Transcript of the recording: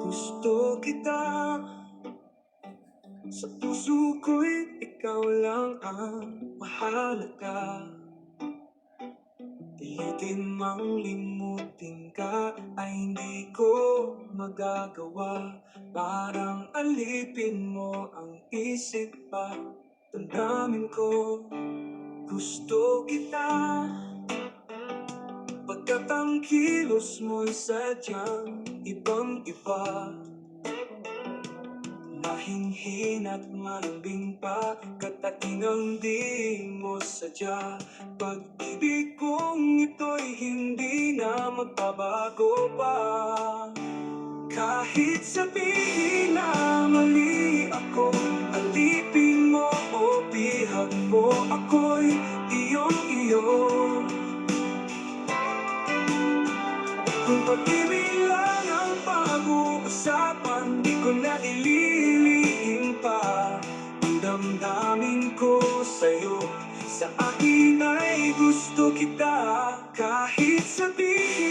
Gusto kita, sa puso ko'y ikaw lang ang mahalaga. Pilitin mang limutin ka ay hindi ko magagawa. Parang alipin mo ang isip at damdamin ko. Gusto kita, pagkat ang kilos mo'y sadyang ibang-iba. Mahinhin at malambing pa, kataingang di mo sadya. Pag-ibig kong ito'y hindi na magbabago pa. Kahit sabihin na mali ako, alipin mo o bihag mo, ako'y iyong-iyo. Kung pag-ibig lang ang pag-uusapan, di ko na ililihim pa ang damdamin ko sa'yo. Sa akin ay gusto kita, kahit sabihin